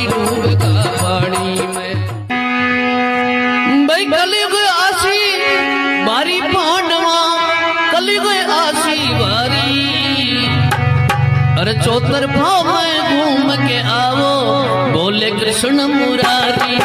डूब का पानी में भाई कली गए आसी बारी पांडवा कली गए आसी बारी अरे चौतर भाव में घूम के आओ बोले कृष्ण मुरारी।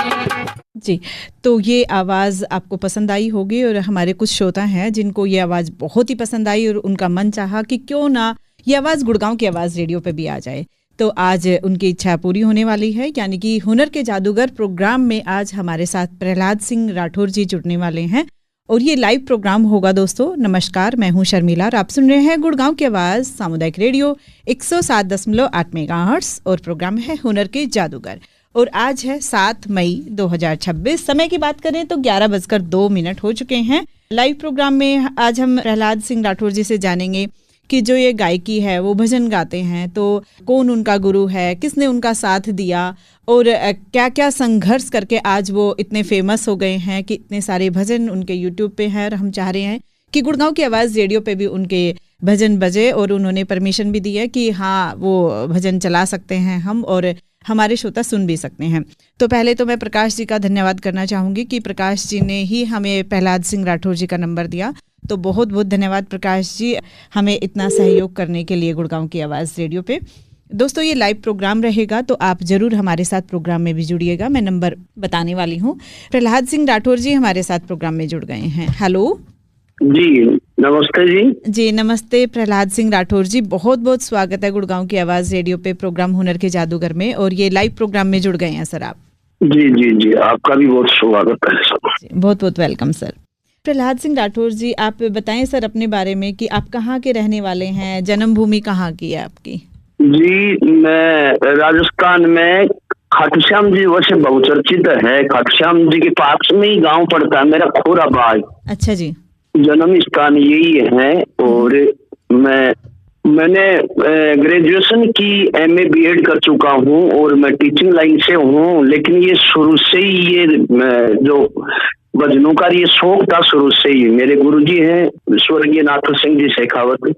जी, तो ये आवाज़ आपको पसंद आई होगी और हमारे कुछ श्रोता हैं जिनको ये आवाज़ बहुत ही पसंद आई और उनका मन चाहा कि क्यों ना ये आवाज़ गुड़गांव की आवाज़ रेडियो पे भी आ जाए। तो आज उनकी इच्छा पूरी होने वाली है, यानी कि हुनर के जादूगर प्रोग्राम में आज हमारे साथ प्रहलाद सिंह राठौर जी जुड़ने वाले हैं और ये लाइव प्रोग्राम होगा। दोस्तों नमस्कार, मैं हूँ शर्मिला और आप सुन रहे हैं गुड़गांव की आवाज़ सामुदायिक रेडियो 107.8 मेगाहर्ट्ज़ और प्रोग्राम है हुनर के जादूगर। और आज है 7 मई 2026। समय की बात करें तो 11:02 हो चुके हैं। लाइव प्रोग्राम में आज हम प्रहलाद सिंह राठौर जी से जानेंगे कि जो ये गायकी है वो भजन गाते हैं, तो कौन उनका गुरु है, किसने उनका साथ दिया और क्या क्या संघर्ष करके आज वो इतने फेमस हो गए हैं कि इतने सारे भजन उनके यूट्यूब पे हैं। और हम चाह रहे हैं कि गुड़गांव की आवाज़ रेडियो पे भी उनके भजन बजे और उन्होंने परमिशन भी दी है कि हाँ वो भजन चला सकते हैं हम और हमारे श्रोता सुन भी सकते हैं। तो पहले तो मैं प्रकाश जी का धन्यवाद करना चाहूँगी कि प्रकाश जी ने ही हमें प्रहलाद सिंह राठौर जी का नंबर दिया। तो बहुत बहुत धन्यवाद प्रकाश जी हमें इतना सहयोग करने के लिए गुड़गांव की आवाज़ रेडियो पे। दोस्तों ये लाइव प्रोग्राम रहेगा तो आप ज़रूर हमारे साथ प्रोग्राम में भी जुड़िएगा। मैं नंबर बताने वाली हूँ। प्रहलाद सिंह राठौर जी हमारे साथ प्रोग्राम में जुड़ गए हैं। हेलो जी नमस्ते जी। जी नमस्ते प्रहलाद सिंह राठौर जी, बहुत बहुत स्वागत है गुड़गांव की आवाज़ रेडियो पे प्रोग्राम हुनर के जादूगर में और ये लाइव प्रोग्राम में जुड़ गए हैं सर आप। जी जी जी आपका भी बहुत स्वागत है सर। बहुत बहुत वेलकम सर। प्रहलाद सिंह राठौर जी आप बताएं सर अपने बारे में कि आप कहाँ के रहने वाले हैं, जन्मभूमि कहाँ की है आपकी? जी मैं राजस्थान में खाटू श्याम जी वैसे बहुचर्चित है, खाटू श्याम जी के पास में ही गांव पड़ता है मेरा खोराबाद। अच्छा जी। जन्म स्थान यही है और मैंने ग्रेजुएशन की एमए बीएड कर चुका हूँ और मैं टीचिंग लाइन से हूँ। लेकिन ये शुरू से ही ये जो भजनों का ये शौक था शुरू से ही। मेरे गुरुजी हैं स्वर्गीय नाथ सिंह जी शेखावत,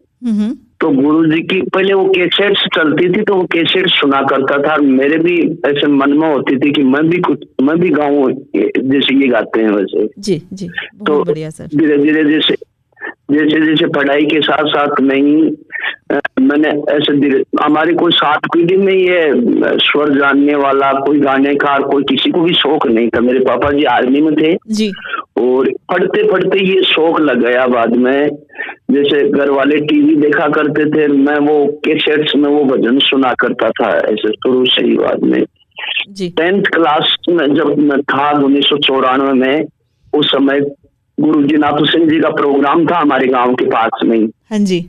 तो गुरुजी की पहले वो कैसेट चलती थी तो वो कैसेट सुना करता था। मेरे भी ऐसे मन में होती थी कि मैं भी गाऊं जैसे ये गाते हैं वैसे। जी जी बहुत तो बढ़िया सर। धीरे धीरे जैसे पढ़ाई के साथ साथ मैंने ऐसे हमारी कोई 7 पीढ़ी में ये स्वर जानने वाला कोई गानेकार कोई किसी को भी शौक नहीं था। मेरे पापा जी आर्मी में थे जी और पढ़ते पढ़ते ये शौक लग गया। बाद में जैसे घर वाले टीवी देखा करते थे, मैं वो कैसेट्स में वो भजन सुना करता था ऐसे शुरू से ही। बाद में 10th क्लास में जब मैं था 1994 में, उस समय गुरुजी नाथ सिंह जी का प्रोग्राम था हमारे गांव के पास में ही। हाँ जी।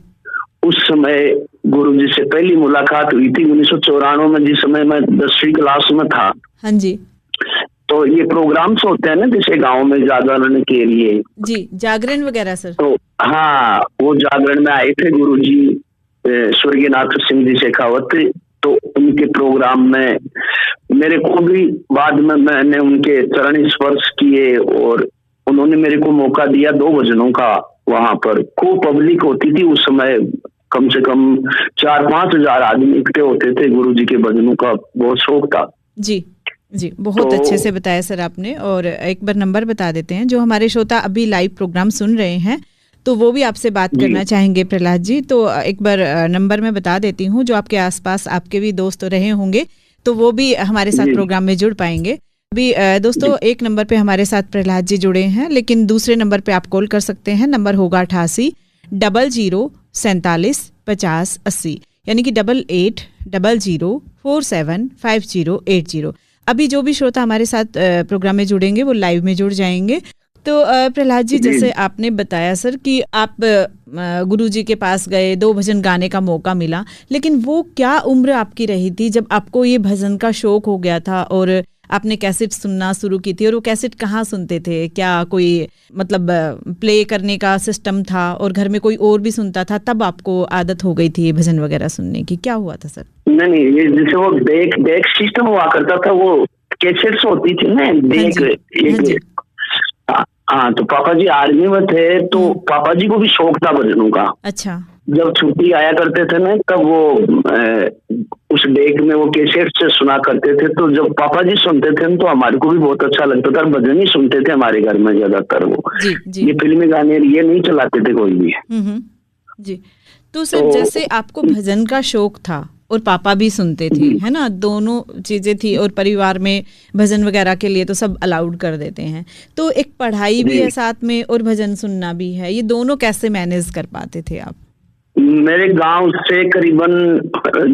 उस समय गुरुजी से पहली मुलाकात हुई थी 1994 में, जिस समय मैं 10वीं क्लास में था। हाँ जी। तो ये प्रोग्राम्स होते हैं ना जैसे गांव में जागरण के लिए। जी जागरण वगैरह सर। तो हाँ वो जागरण में आए थे गुरुजी स्वर्गीय नाथ सिंह जी शेखावत। तो उनके प्रोग्राम में मेरे को भी बाद में मैंने उनके चरण स्पर्श किए और उन्होंने मेरे को मौका दिया 2 भजनों का। वहां पर खूब पब्लिक होती थी उस समय, कम से कम 4-5 हजार आदमी इकट्ठे होते थे। गुरुजी के भजनों का बहुत शौक था। जी जी बहुत अच्छे से बताया सर आपने। और एक बार नंबर बता देते हैं जो हमारे श्रोता अभी लाइव प्रोग्राम सुन रहे हैं तो वो भी आपसे बात करना चाहेंगे प्रहलाद जी। तो एक बार नंबर मैं बता देती हूँ, जो आपके आसपास आपके भी दोस्त रहे होंगे तो वो भी हमारे साथ प्रोग्राम में जुड़ पाएंगे। अभी दोस्तों एक नंबर पे हमारे साथ प्रहलाद जी जुड़े हैं, लेकिन दूसरे नंबर पे आप कॉल कर सकते हैं। नंबर होगा 88 00 47 50 80, यानी कि 88 00 47 50 80। अभी जो भी श्रोता हमारे साथ प्रोग्राम में जुड़ेंगे वो लाइव में जुड़ जाएंगे। तो प्रहलाद जी जैसे आपने बताया सर कि आप गुरुजी के पास गए, 2 भजन गाने का मौका मिला, लेकिन वो क्या उम्र आपकी रही थी जब आपको ये भजन का शौक हो गया था और आपने कैसेट सुनना शुरू की थी? और वो कैसेट कहाँ सुनते थे? क्या कोई मतलब प्ले करने का सिस्टम था और घर में कोई और भी सुनता था तब आपको आदत हो गई थी भजन वगैरह सुनने की? क्या हुआ था सर? नहीं ये जैसे वो डेक सिस्टम हुआ करता था, वो कैसेट्स होती थी ना डेक। हाँ तो पापा जी आर्मी में थे तो पापा जी को भी शौक था भजनों का। अच्छा। जब छुट्टी आया करते थे ना, तब वो उस डेक में वो कैसेट से सुना करते थे। तो जब पापा जी सुनते थे तो हमारे को भी बहुत अच्छा लगता था। भजन ही सुनते थे हमारे घर में ज्यादातर वो। जी जी ये फिल्मी गाने ये नहीं चलाते थे कोई भी। जी। तो सर जैसे आपको भजन का शौक था और पापा भी सुनते थे, है ना, दोनों चीजें थी, और परिवार में भजन वगैरह के लिए तो सब अलाउड कर देते हैं, तो एक पढ़ाई भी है साथ में और भजन सुनना भी है, ये दोनों कैसे मैनेज कर पाते थे आप? मेरे गांव से करीबन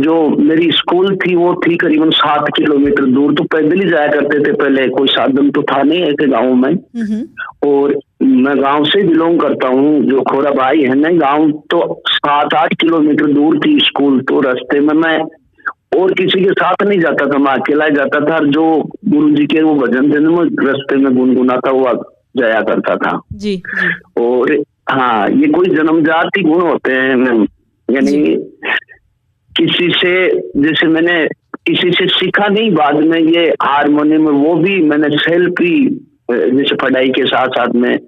जो मेरी स्कूल थी वो थी करीबन 7 किलोमीटर दूर। तो पैदल ही जाया करते थे पहले, कोई साधन तो था नहीं ऐसे गाँव में। और मैं गांव से बिलोंग करता हूँ, जो खोरा भाई है ना, गांव तो 7-8 किलोमीटर दूर थी स्कूल। तो रास्ते में मैं और किसी के साथ नहीं जाता था, मैं अकेला ही जाता था। जो गुरु जी के वो भजन थे ना, मैं रास्ते में गुनगुनाता हुआ जाया करता था। जी जी। और हाँ, ये कोई जन्मजाति गुण होते हैं, यानी किसी से, जैसे मैंने किसी से सीखा नहीं, बाद में ये हारमोनियम वो भी मैंने सेल्फ ही, जैसे पढ़ाई के साथ साथ में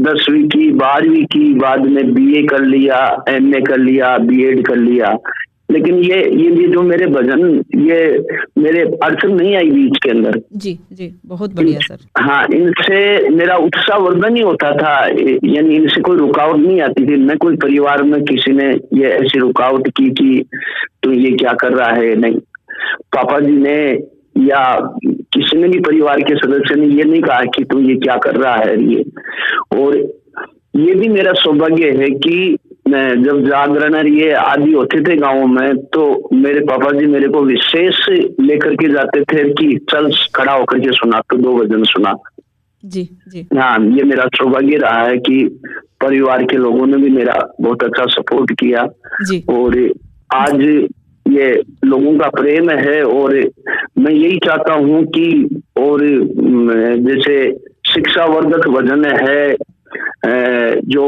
10वीं की 12वीं की, बाद में बीए कर लिया, एमए कर लिया, बीएड कर लिया। लेकिन ये जो मेरे भजन, ये मेरे अड़चन नहीं आई बीच के अंदर। जी जी, बहुत बढ़िया सर। हाँ, इनसे मेरा उत्साहवर्धन ही होता था, यानी इनसे कोई रुकावट नहीं आती थी। न कोई परिवार में किसी ने ये ऐसी रुकावट की कि तू ये क्या कर रहा है, नहीं। पापा जी ने या किसी ने भी परिवार के सदस्य ने ये नहीं कहा कि तू ये क्या कर रहा है ये। और ये भी मेरा सौभाग्य है कि मैं जब जागरण ये आदि होते थे गाँव में, तो मेरे पापा जी मेरे को विशेष लेकर के जाते थे कि चल खड़ा होकर के सुना, तो 2 भजन सुना। जी जी। हाँ, ये मेरा सौभाग्य रहा है कि परिवार के लोगों ने भी मेरा बहुत अच्छा सपोर्ट किया जी। और आज ये लोगों का प्रेम है। और मैं यही चाहता हूँ कि, और जैसे शिक्षावर्धक भजन है, जो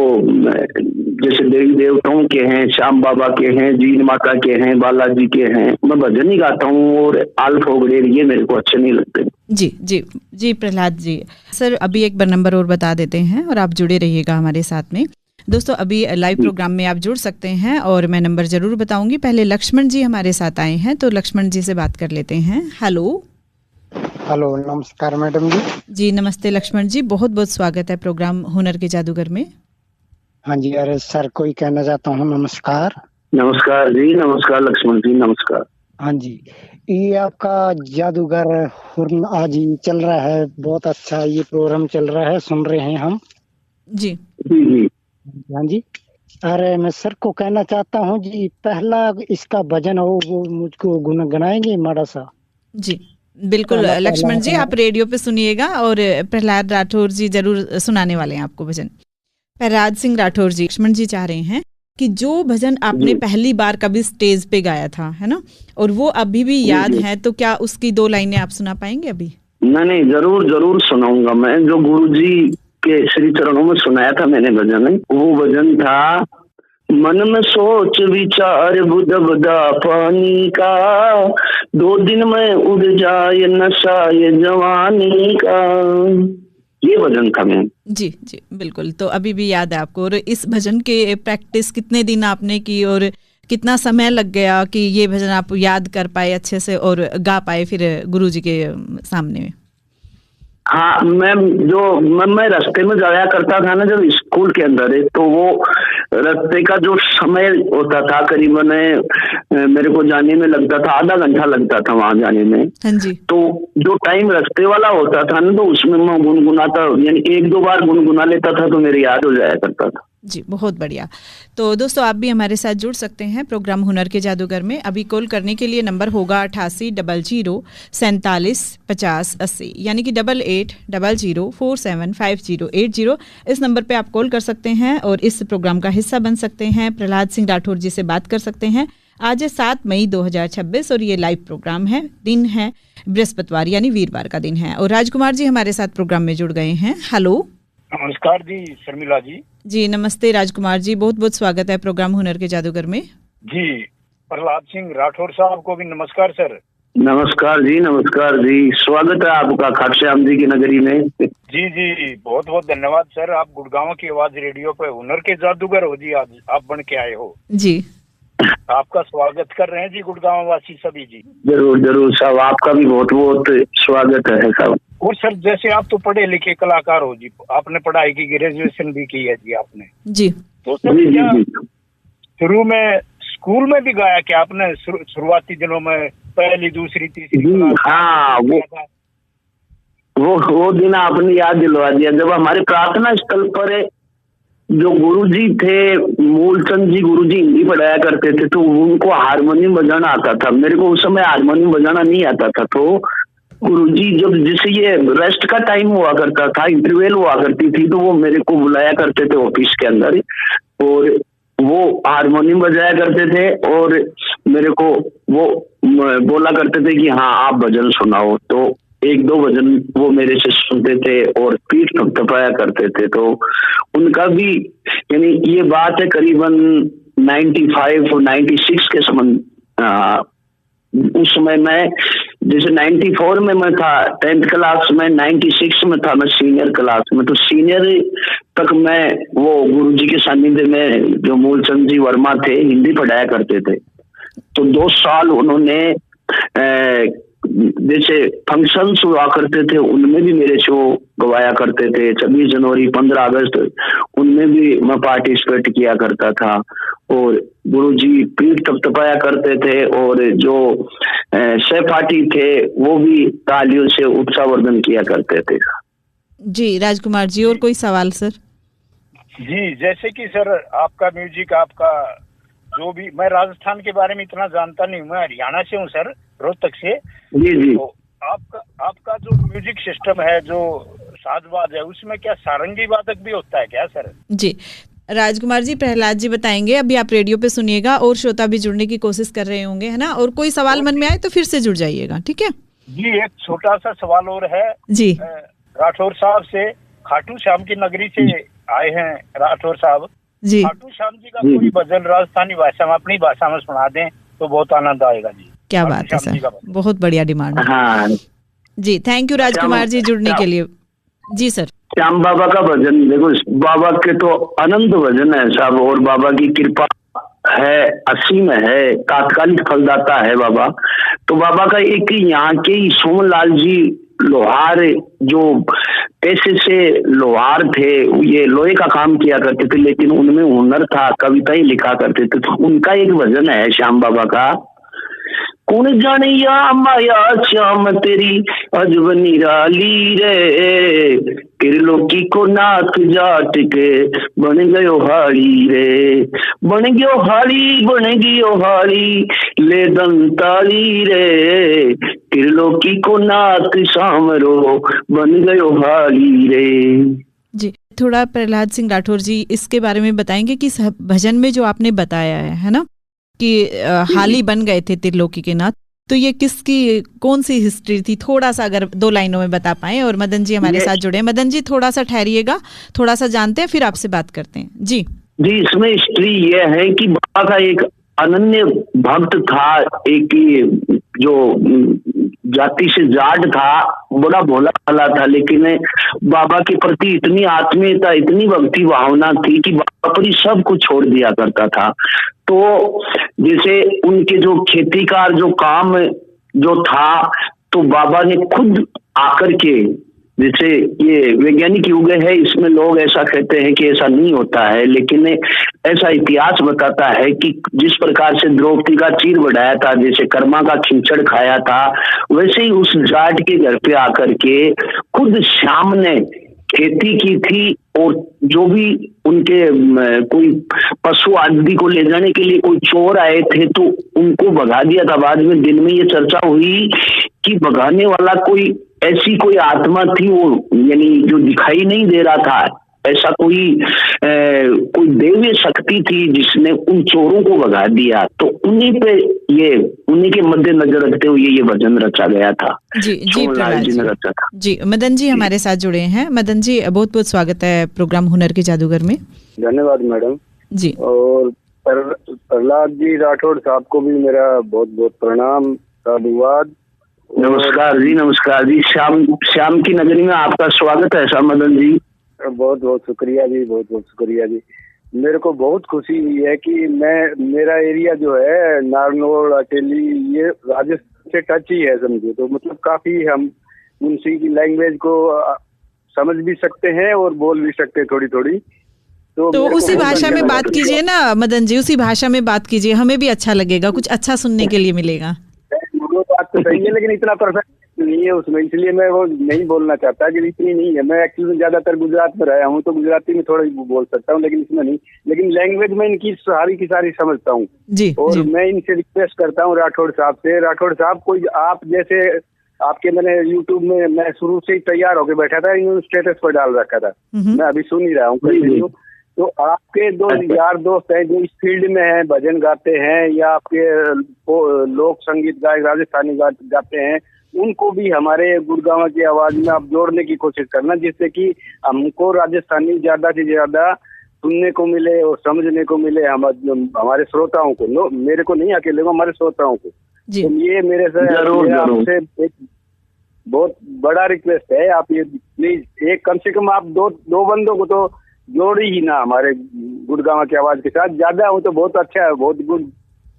जैसे देवी देवताओं के हैं, श्याम बाबा के हैं, जीन माता के हैं, बालाजी के हैं, मैं भजन ही गाता हूँ। और आल्फ वगैरह ये मेरे को अच्छे नहीं लगते। जी जी जी। प्रहलाद जी, सर अभी एक बार नंबर और बता देते हैं और आप जुड़े रहिएगा हमारे साथ में। दोस्तों अभी लाइव प्रोग्राम में आप जुड़ सकते हैं और मैं नंबर जरूर बताऊंगी। पहले लक्ष्मण जी हमारे साथ आए हैं, तो लक्ष्मण जी से बात कर लेते हैं। हेलो। हेलो, नमस्कार मैडम जी। जी नमस्ते लक्ष्मण जी, बहुत बहुत स्वागत है प्रोग्राम हुनर के जादूगर में। हाँ जी, अरे सर कोई कहना चाहता हूँ नमस्कार। नमस्कार जी, नमस्कार लक्ष्मण जी, नमस्कार। हाँ जी, ये आपका जादूगर आज ही चल रहा है, बहुत अच्छा ये प्रोग्राम चल रहा है, सुन रहे हैं हम। जी जी जी। हाँ जी, अरे मैं सर को कहना चाहता हूँ जी, पहला इसका भजन हो वो मुझको गुनगुनाएंगे माड़ा सा? जी बिल्कुल लक्ष्मण जी, आप रेडियो पे सुनिएगा और प्रहलाद राठौर जी जरूर सुनाने वाले हैं आपको भजन। प्रहलाद सिंह राठौर जी, लक्ष्मण जी चाह रहे हैं कि जो भजन आपने पहली बार कभी स्टेज पे गाया था, है ना, और वो अभी भी याद है, तो क्या उसकी 2 लाइनें आप सुना पाएंगे अभी? नहीं, जरूर सुनाऊंगा मैं। जो गुरुजी के श्री चरणों में सुनाया था मैंने भजन, वो भजन था, मन में सोच विचार बुध बदा पानी का, 2 दिन में उड़ जाए नशा ये जवानी का। ये भजन था मैं। जी जी बिल्कुल, तो अभी भी याद है आपको। और इस भजन के प्रैक्टिस कितने दिन आपने की और कितना समय लग गया कि ये भजन आप याद कर पाए अच्छे से और गा पाए फिर गुरुजी के सामने में? हाँ, मैं रास्ते में जाया करता था ना जब स्कूल के अंदर है, तो वो रास्ते का जो समय होता था करीबन मेरे को जाने में लगता था, आधा घंटा लगता था वहां जाने में। हाँ जी। तो जो टाइम रास्ते वाला होता था ना, तो उसमें मैं गुनगुनाता, यानी 1-2 बार गुनगुना लेता था तो मेरे याद हो जाया करता था। जी बहुत बढ़िया। तो दोस्तों आप भी हमारे साथ जुड़ सकते हैं प्रोग्राम हुनर के जादूगर में। अभी कॉल करने के लिए नंबर होगा 8800475080, यानी कि 8800475080। इस नंबर पे आप कॉल कर सकते हैं और इस प्रोग्राम का हिस्सा बन सकते हैं। प्रहलाद सिंह राठौर जी से बात कर सकते हैं। आज है 7 मई 2026 और ये लाइव प्रोग्राम है। दिन है बृहस्पतिवार यानी वीरवार का दिन है। और राजकुमार जी हमारे साथ प्रोग्राम में जुड़ गए हैं। हेलो। नमस्कार जी शर्मिला जी। जी नमस्ते राजकुमार जी, बहुत बहुत स्वागत है प्रोग्राम हुनर के जादूगर में। जी प्रहलाद सिंह राठौर साहब को भी नमस्कार सर। नमस्कार जी, स्वागत है आपका खाटू श्याम जी की नगरी में। जी जी, बहुत बहुत धन्यवाद सर। आप गुड़गांव की आवाज रेडियो पे हुनर के जादूगर हो जी, आज आप बन के आए हो जी। आपका स्वागत कर रहे हैं जी गुड़गांव वासी सभी जी। जरूर साहब, आपका भी बहुत बहुत स्वागत है साहब। और सर जैसे आप तो पढ़े लिखे कलाकार हो जी, आपने पढ़ाई की, ग्रेजुएशन भी की है जी आपने जी। तो सर क्या शुरू में स्कूल में भी गाया क्या आपने? शुरुआती दिनों में पहली दूसरी तीसरी क्लास? हाँ, वो दिन आपने याद दिलवा दिया जब हमारे प्रार्थना स्थल पर जो गुरुजी थे, मूलचंद जी गुरुजी हिंदी पढ़ाया करते थे, तो उनको हारमोनियम बजाना आता था। मेरे को उस समय हारमोनियम बजाना नहीं आता था, तो गुरुजी जब जैसे ये रेस्ट का टाइम हुआ करता था, इंटरवल हुआ करती थी, तो वो मेरे को बुलाया करते थे ऑफिस के अंदर और वो हारमोनियम बजाया करते थे और मेरे को वो बोला करते थे कि हाँ आप भजन सुनाओ। तो एक दो भजन वो मेरे से सुनते थे और पीठ थपथपाया करते थे। तो उनका भी यानी ये बात है करीबन 95 और 96 के संबंध। उस समय मैं जैसे 94 में मैं था 10th क्लास में, 96 में था मैं सीनियर क्लास में। तो सीनियर तक मैं वो गुरुजी के सानिध्य में जो मूलचंद जी वर्मा थे हिंदी पढ़ाया करते थे। तो 2 साल उन्होंने जैसे फंक्शंस हुआ करते थे उनमें भी मेरे शो गवाया करते थे। 26 जनवरी 15 अगस्त उनमें भी मैं पार्टिसिपेट किया करता था और गुरुजी पीठ थपथपाया करते थे और जो सहपाठी थे वो भी तालियों से उत्साहवर्धन किया करते थे। जी राजकुमार जी, और कोई सवाल सर? जी जैसे कि सर आपका म्यूजिक, आपका जो भी, मैं राजस्थान के बारे में इतना जानता नहीं हूँ, मैं हरियाणा से हूँ सर, रोहतक से। जी। तो आपका जो म्यूजिक सिस्टम है, जो साजबाज है, उसमें क्या सारंगी वादक भी होता है क्या सर? जी राजकुमार जी, प्रहलाद जी बताएंगे। अभी आप रेडियो पे सुनिएगा और श्रोता भी जुड़ने की कोशिश कर रहे होंगे, है ना? और कोई सवाल मन में आए तो फिर से जुड़ जाइएगा, ठीक है जी। एक छोटा सा सवाल और है जी। राठौर साहब से, खाटू श्याम की नगरी से आए हैं राठौर साहब जी। खाटू श्याम जी का कोई भजन राजस्थानी भाषा में, अपनी भाषा में सुना दें तो बहुत आनंद आएगा जी। क्या बात है सर, बहुत बढ़िया डिमांड है। हाँ जी, थैंक यू राजकुमार जी जुड़ने के लिए। जी सर। श्याम बाबा का भजन देखो, बाबा के तो अनंत भजन है साहब और बाबा की कृपा है, असीम है, तात्कालिक फलदाता है बाबा। तो बाबा का एक यहाँ के ही सोमलाल जी लोहार, जो पैसे से लोहार थे, ये लोहे का काम किया करते थे लेकिन उनमें हुनर था, कविताएं लिखा करते थे। तो उनका एक भजन है श्याम बाबा का, कौन जानिया माया श्याम तेरी अजब निराली रे, त्रिलोकी को नाथ जाट के बन गयो हाड़ी रे, बन गयो हाड़ी ले दंताली रे, त्रिलोकी को नाथ सामरो बन गयो हाड़ी रे। जी थोड़ा प्रहलाद सिंह राठौर जी इसके बारे में बताएंगे कि इस भजन में जो आपने बताया है ना कि हाली बन गए थे त्रिलोकी के नाथ, तो ये किसकी कौन सी हिस्ट्री थी? थोड़ा सा अगर 2 लाइनों में बता पाएं। और मदन जी हमारे साथ जुड़े। मदन जी थोड़ा सा ठहरिएगा, थोड़ा सा जानते हैं फिर आपसे बात करते हैं। जी इसमें हिस्ट्री ये है कि बाबा का एक अनन्य भक्त था, एक जो जाति से जाट था, बड़ा भोला भाला था, लेकिन बाबा के प्रति इतनी आत्मीयता, इतनी भक्ति भावना थी कि बाबा पर ही सब कुछ छोड़ दिया करता था। तो जैसे उनके जो खेती का जो काम जो था, तो बाबा ने खुद आकर के, जैसे ये वैज्ञानिक युग है, इसमें लोग ऐसा कहते हैं कि ऐसा नहीं होता है, लेकिन ऐसा इतिहास बताता है कि जिस प्रकार से द्रौपदी का चीर बढ़ाया था, जैसे कर्मा का खिचड़ खाया था, वैसे ही उस जाट के घर पे आकर के खुद श्याम ने खेती की थी और जो भी उनके कोई पशु आदि को ले जाने के लिए कोई चोर आए थे तो उनको भगा दिया था। बाद में दिन में ये चर्चा हुई कि भगाने वाला कोई ऐसी कोई आत्मा थी, वो यानी जो दिखाई नहीं दे रहा था, ऐसा कोई देवीय शक्ति थी जिसने उन चोरों को भगा दिया। तो उन्हीं पे उन्हीं के मद्देनजर रखते हुए ये भजन रचा गया था। जी प्रहलाद जी ने रचा था। जी मदन जी हमारे साथ जुड़े हैं। मदन जी बहुत बहुत स्वागत है प्रोग्राम हुनर के जादूगर में। धन्यवाद मैडम जी। और प्रहलाद जी राठौड़ साहब को भी मेरा बहुत बहुत प्रणाम। साधुवाद। नमस्कार जी, नमस्कार जी। श्याम की नगरी में आपका स्वागत है श्याम मदन जी। बहुत बहुत शुक्रिया जी, बहुत बहुत शुक्रिया जी। मेरे को बहुत खुशी हुई है कि मेरा एरिया जो है नारनौल, अटेली, ये राजस्थान से टच ही है समझे, तो मतलब काफी हम उनसी की लैंग्वेज को समझ भी सकते हैं और बोल भी सकते हैं थोड़ी थोड़ी। तो उसी भाषा में बात कीजिए ना मदन जी, उसी भाषा में बात कीजिए, हमें भी अच्छा लगेगा, कुछ अच्छा सुनने के लिए मिलेगा। वो बात तो सही है, लेकिन इतना परफेक्ट नहीं है उसमें, इसलिए मैं वो नहीं बोलना चाहता कि इतनी नहीं है। मैं एक्चुअली ज्यादातर गुजरात में रहा हूँ, तो गुजराती में थोड़ा बोल सकता हूँ, लेकिन इसमें नहीं। लेकिन लैंग्वेज में इनकी सारी की सारी समझता हूँ जी। और जी। मैं इनसे रिक्वेस्ट करता हूँ राठौड़ साहब से, राठौड़ साहब कोई आप जैसे आपके मैंने यूट्यूब में मैं शुरू से ही तैयार होकर बैठा था, इन्होंने स्टेटस पर डाल रखा था, मैं अभी सुन ही रहा हूँ कंटिन्यू। तो आपके दो यार दोस्त हैं जो इस फील्ड में हैं, भजन गाते हैं या आपके लोक संगीत गायक राजस्थानी गाते हैं, उनको भी हमारे गुड़गांव की आवाज में आप जोड़ने की कोशिश करना, जिससे कि हमको राजस्थानी ज्यादा से ज्यादा सुनने को मिले और समझने को मिले, हमारे श्रोताओं को, मेरे को नहीं अकेले को, हमारे श्रोताओं को। तो ये मेरे से आपसे एक बहुत बड़ा रिक्वेस्ट है, आप ये प्लीज एक कम से कम आप दो बंदों को तो जोड़ी ही ना हमारे गुड़गांव की आवाज के साथ, ज्यादा हो तो बहुत अच्छा है, बहुत गुड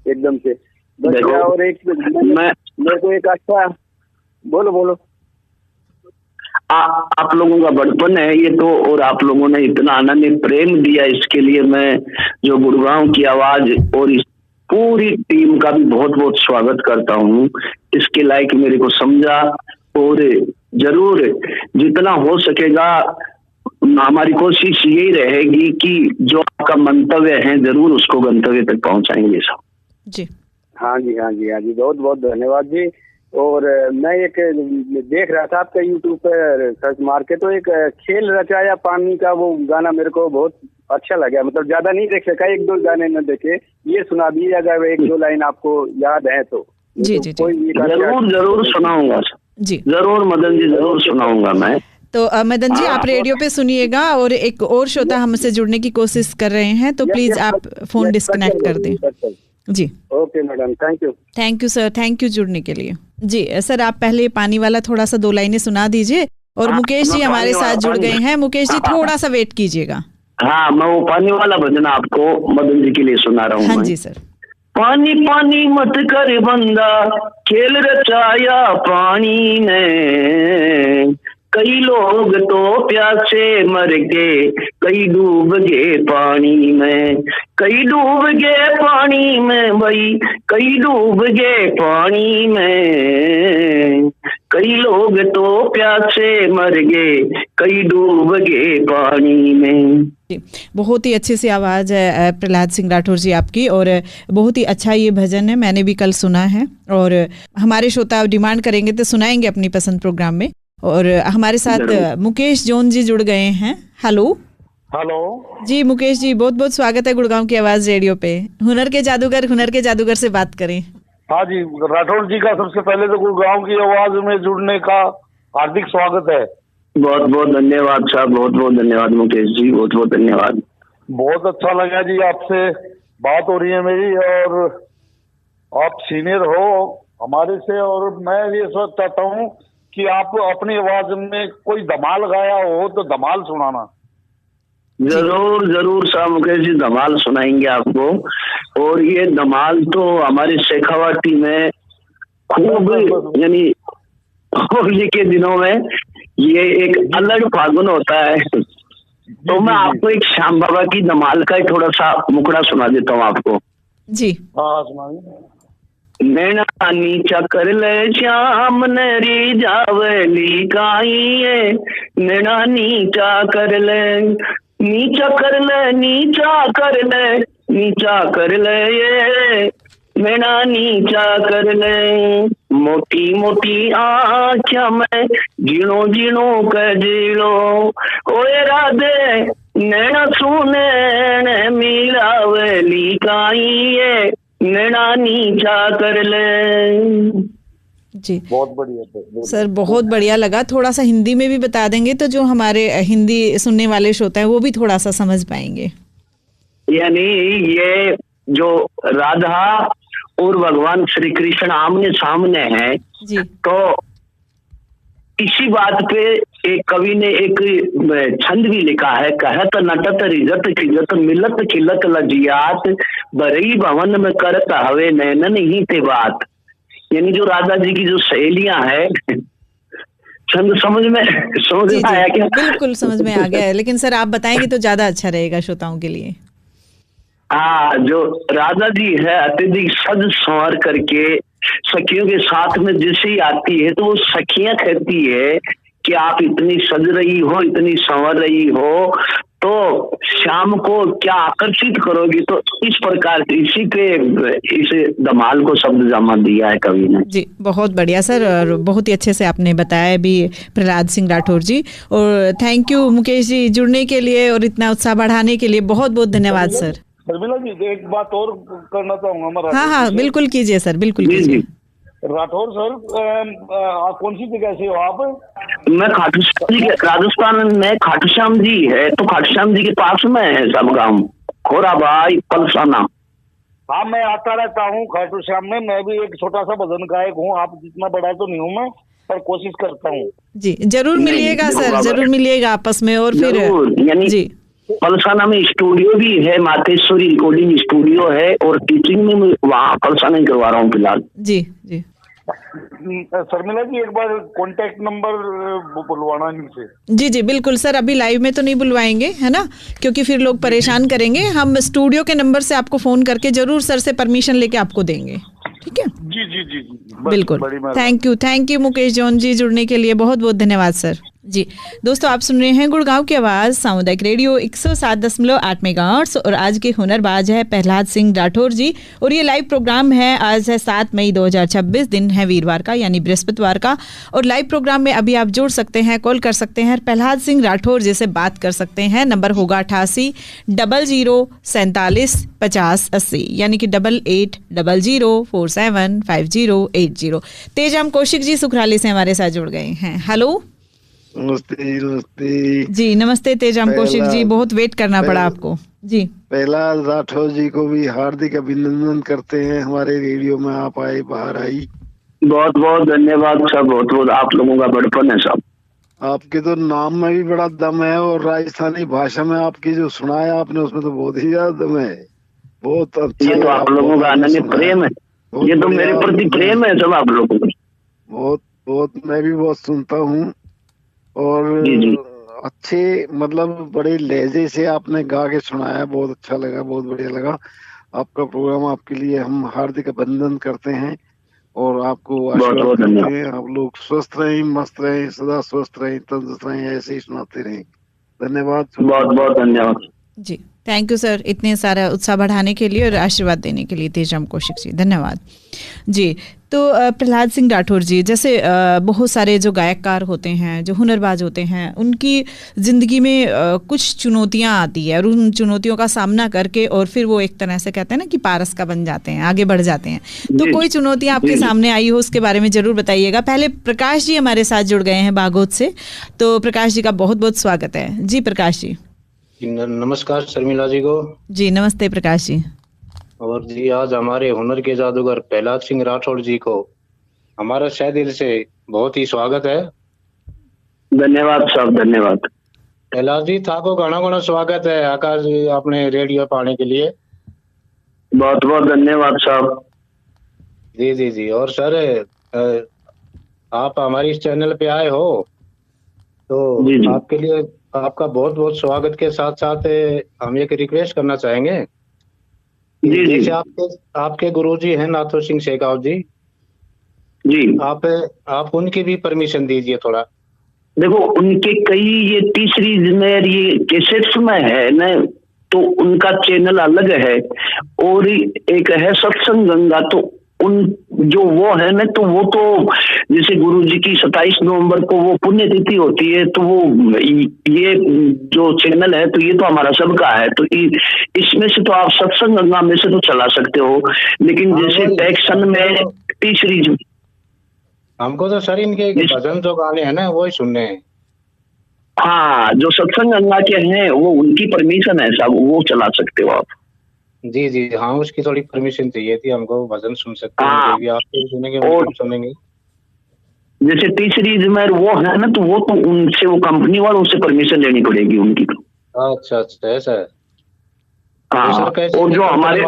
एकदम से। और एक मेरे को एक अच्छा बोलो आप लोगों का बड़पन है ये तो, और आप लोगों ने इतना अनन्य प्रेम दिया, इसके लिए मैं जो गुड़गांव की आवाज और इस पूरी टीम का भी बहुत बहुत स्वागत करता हूँ। इसके लायक मेरे को समझा, और जरूर जितना हो सकेगा हमारी कोशिश यही रहेगी कि जो आपका मंतव्य है जरूर उसको गंतव्य तक पहुंचाएंगे सब जी। हाँ जी, हाँ जी, हाँ जी, बहुत बहुत धन्यवाद जी। और मैं एक देख रहा था आपका यूट्यूब पर सर्च मार के, तो एक खेल रचाया पानी का वो गाना मेरे को बहुत अच्छा लगा, मतलब ज्यादा नहीं देख सका, एक दो गाने न देखे, ये सुना दीजिए अगर एक दो लाइन आपको याद है तो। जी तो जी कोई जरूर सुनाऊंगा जी, जरूर मदन जी, जरूर सुनाऊंगा मैं। तो मदन जी आप रेडियो पे सुनिएगा, और एक और श्रोता हमसे जुड़ने की कोशिश कर रहे हैं, तो प्लीज आप फोन डिस्कनेक्ट कर दें जी। Okay madam, thank you sir, thank you जुड़ने के लिए जी। सर आप पहले पानी वाला थोड़ा सा 2 लाइनें सुना दीजिए, और मुकेश जी हमारे साथ जुड़ गए हैं, मुकेश जी थोड़ा सा वेट कीजिएगा। हाँ, मैं वो पानी वाला भजन आपको मदन जी के लिए सुना रहा हूँ। हाँ जी सर। पानी पानी मत कर बंदा, खेल रचाया पानी ने, कई लोग तो प्यासे मर गए, कई डूब गए पानी में, कई डूब गए पानी में भाई, कई डूब गए पानी में, कई लोग तो प्यासे मर गए, कई डूब गए पानी में। बहुत ही अच्छी सी आवाज़ है प्रहलाद सिंह राठौर जी आपकी, और बहुत ही अच्छा ये भजन है, मैंने भी कल सुना है, और हमारे श्रोता डिमांड करेंगे तो सुनाएंगे अपनी पसंद प्रोग्राम में। और हमारे साथ मुकेश जोन जी जुड़ गए हैं। हेलो जी मुकेश जी, बहुत बहुत स्वागत है गुड़गांव की आवाज रेडियो पे। हुनर के जादूगर से बात करें। हाँ जी, राठौर जी का सबसे पहले तो गुड़गांव की आवाज में जुड़ने का हार्दिक स्वागत है। बहुत बहुत धन्यवाद साहब, बहुत बहुत धन्यवाद मुकेश जी, बहुत बहुत धन्यवाद। बहुत अच्छा लगा जी, आपसे बात हो रही है मेरी, और आप सीनियर हो हमारे से, और मैं ये सोच चाहता हूँ कि आप अपनी आवाज में कोई धमाल गाया हो तो धमाल सुनाना। जरूर जरूर साहब मुकेश जी, धमाल सुनाएंगे आपको। और ये धमाल तो हमारे शेखावाटी में खूब, यानी होली के दिनों में ये एक अलग फागुन होता है, तो मैं आपको एक श्याम बाबा की धमाल का थोड़ा सा मुखड़ा सुना देता हूँ आपको जी। हाँ सुनाइए। नैना नीचा कर ले श्याम नरी जावली काई, नैना नीचा कर ले, नीचा कर ले, नीचा कर ले, नीचा कर ले, ये नैना नीचा कर ले, मोटी मोटी आँखिया में जीणो जीणो कर जीणो, ओए राधे नैना सुने मिलावली काई, नैना नीचा कर ले जी। बहुत बढ़िया सर, बहुत बढ़िया लगा। थोड़ा सा हिंदी में भी बता देंगे तो जो हमारे हिंदी सुनने वाले श्रोता हैं वो भी थोड़ा सा समझ पाएंगे। यानी ये जो राधा और भगवान श्री कृष्ण आमने सामने हैं। जी तो इसी बात पे एक कवि ने एक छंद भी लिखा है, कहत नटत रिजत खिजत मिलत खिलत लजियात बरई भवन में करत हवे नैनन ही ते बात। यानी जो राधा जी की जो सहेलियां हैं, छंद समझ में आया क्या? बिल्कुल समझ में आ गया है, लेकिन सर आप बताएंगे तो ज्यादा अच्छा रहेगा श्रोताओं के लिए। हाँ, जो राधा जी है अत्यधिक सज संवर करके सखियों के साथ में जैसे ही आती है तो वो सखियां कहती है कि आप इतनी सज रही हो, इतनी संवर रही हो, तो शाम को क्या आकर्षित करोगी। तो इस प्रकार से इसी पे इस धमाल को शब्द जमा दिया है कवि ने। जी बहुत बढ़िया सर, और बहुत ही अच्छे से आपने बताया भी प्रहलाद सिंह राठौर जी। और थैंक यू मुकेश जी जुड़ने के लिए और इतना उत्साह बढ़ाने के लिए, बहुत बहुत धन्यवाद सर। शर्मिला जी एक बात और करना चाहूंगा। हाँ बिल्कुल कीजिए सर, बिल्कुल कीजिए। राठौर सर, कौन सी जगह से हो आप? मैं खाटू श्याम जी के, राजस्थान में खाटू श्याम जी है, तो खाटू श्याम जी के पास में है सब गाँव, खोराबाई पलसाना। हाँ मैं आता रहता हूँ खाटू श्याम में, मैं भी एक छोटा सा भजन गायक हूँ, आप जितना बड़ा तो नहीं हूँ मैं, पर कोशिश करता हूँ। जी जरूर मिलिएगा सर, जरूर मिलिएगा आपस में। और फिर यानी जी पलसाना में स्टूडियो भी है, मातेश्वरी रिकॉर्डिंग स्टूडियो है, और टीचिंग में वहाँ पलसाना ही करवा रहा हूँ फिलहाल। जी जी शर्मिला जी एक बार कॉन्टेक्ट नंबर बुलवाना इनसे। जी जी बिल्कुल सर, अभी लाइव में तो नहीं बुलवाएंगे है ना, क्योंकि फिर लोग परेशान करेंगे। हम स्टूडियो के नंबर से आपको फोन करके जरूर सर से परमिशन लेके आपको देंगे, ठीक है? जी जी जी बिल्कुल। थैंक यू मुकेश जॉन जी जुड़ने के लिए, बहुत बहुत धन्यवाद सर। जी दोस्तों, आप सुन रहे हैं गुड़गांव की आवाज़ सामुदायिक रेडियो 107.8 मेगाहर्ट्ज़, और आज के हुनरबाज है प्रहलाद सिंह राठौर जी, और ये लाइव प्रोग्राम है। आज है 7 मई 2026, दिन है वीरवार का यानी बृहस्पतिवार का, और लाइव प्रोग्राम में अभी आप जुड़ सकते हैं, कॉल कर सकते हैं, प्रहलाद सिंह राठौर जी से बात कर सकते हैं। नंबर होगा 88 00 47 50 80, यानी कि 88 00 47 50 80। तेजाम कौशिक जी सुखराली से हमारे साथ जुड़ गए हैं। हेलो नमस्ते जी, नमस्ते तेजाम कौशिक जी, बहुत वेट करना पड़ा आपको जी। प्रहलाद राठौर जी को भी हार्दिक अभिनंदन करते हैं, हमारे रेडियो में आप आए, बाहर आई। बहुत बहुत धन्यवाद सब, बहुत बहुत आप लोगों का बड़पन है सब। आपके तो नाम में भी बड़ा दम है, और राजस्थानी भाषा में आपकी जो सुनाया आपने उसमें तो बहुत ही ज्यादा दम है, बहुत अच्छा। ये तो आप लोगों का अनन्य प्रेम है, ये तो मेरे प्रति प्रेम है सब आप लोगों का। बहुत बहुत, मैं भी बहुत सुनता हूँ, और अच्छे मतलब बड़े लहजे से आपने गा के सुनाया, बहुत अच्छा लगा, बहुत बढ़िया लगा आपका प्रोग्राम। आपके लिए हम हार्दिक अभिनंदन करते हैं और आपको आशीर्वाद करते हैं। आप लोग स्वस्थ रहें, मस्त रहें, सदा स्वस्थ रहें, तंदुरुस्त रहें, ऐसे ही सुनाते रहें। धन्यवाद, बहुत बहुत धन्यवाद जी। थैंक यू सर, इतने सारा उत्साह बढ़ाने के लिए और आशीर्वाद देने के लिए तेजाम कौशिक जी, धन्यवाद जी। तो प्रहलाद सिंह राठौर जी, जैसे बहुत सारे जो गायककार होते हैं, जो हुनरबाज होते हैं, उनकी ज़िंदगी में कुछ चुनौतियां आती है, और उन चुनौतियों का सामना करके और फिर वो एक तरह से कहते हैं ना कि पारस का बन जाते हैं, आगे बढ़ जाते हैं। तो कोई चुनौतियां आपके सामने आई हो, उसके बारे में ज़रूर बताइएगा। पहले प्रकाश जी हमारे साथ जुड़ गए हैं बागोत से, तो प्रकाश जी का बहुत बहुत स्वागत है जी। प्रकाश जी नमस्कार शर्मिला जी को। जी नमस्ते प्रकाश जी। और जी आज हमारे हुनर के जादूगर प्रहलाद सिंह राठौर जी को हमारा शायद दिल से बहुत ही स्वागत है। धन्यवाद साहब, धन्यवाद। प्रहलाद जी थाको घना घना स्वागत है आकाश जी अपने रेडियो पाने के लिए। बहुत बहुत धन्यवाद साहब। जी जी जी। और सर आप हमारी इस चैनल पे आए हो तो जी। आपके लिए आपका बहुत बहुत स्वागत के साथ साथ हम एक रिक्वेस्ट करना चाहेंगे। जी जैसे आपके गुरुजी हैं नाथो सिंह शेखावत जी, आप उनकी भी परमिशन दीजिए थोड़ा। देखो उनके कई ये तीसरी में ये कैसेट्स में है ना, तो उनका चैनल अलग है, और एक है सत्संग गंगा, तो उन जो वो है ना, तो वो तो जैसे गुरुजी की 27 नवंबर को वो पुण्यतिथि होती है, तो वो ये जो चैनल है तो ये तो हमारा सबका है, तो इसमें से तो आप सत्संग गंगा में से तो चला सकते हो, लेकिन जैसे टेक्सन में तीसरी हमको तो सर इनके भजन जो गाने हैं ना वो ही सुनने हैं। हाँ, जो सत्संग गंगा के हैं वो उनकी परमिशन है साहब, वो चला सकते हो आप। जी जी हाँ, उसकी थोड़ी परमिशन चाहिए थी हमको, भजन सुन सकते हैं हाँ। भी, आप सुनेंगे और हम सुनेंगे। जैसे टी सीरीज में वो है ना, तो वो तो उनसे, वो कंपनी वालों से परमिशन लेनी पड़ेगी उनकी तो। अच्छा अच्छा ऐसा है। तो हाँ, सर कैसे और भी जो हमारे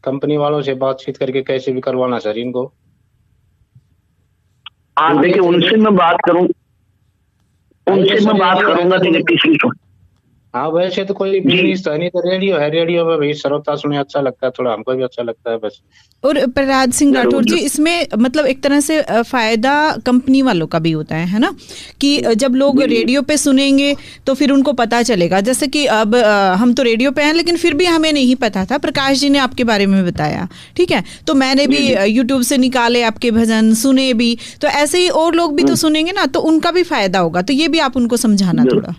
कंपनी वालों से बातचीत करके कैसे भी करवाना सर इनको। हाँ देखिए, उनसे मैं बात करूंगा देखिए किसी को। हाँ वैसे तो कोई बिजनेस है नहीं, तो रेडियो है, रेडियो में भाई श्रोता सुने अच्छा लगता है, थोड़ा हमको भी अच्छा लगता है बस। और प्रहलाद सिंह राठौर जी, इसमें मतलब एक तरह से फायदा कंपनी वालों का भी होता है ना, कि जब लोग रेडियो पे सुनेंगे तो फिर उनको पता चलेगा। जैसे कि अब हम तो रेडियो पे हैं, लेकिन फिर भी हमें नहीं पता था, प्रकाश जी ने आपके बारे में बताया, ठीक है, तो मैंने भी यूट्यूब से निकाले आपके भजन, सुने भी, तो ऐसे ही और लोग भी तो सुनेंगे ना, तो उनका भी फायदा होगा। तो ये भी आप उनको समझाना थोड़ा,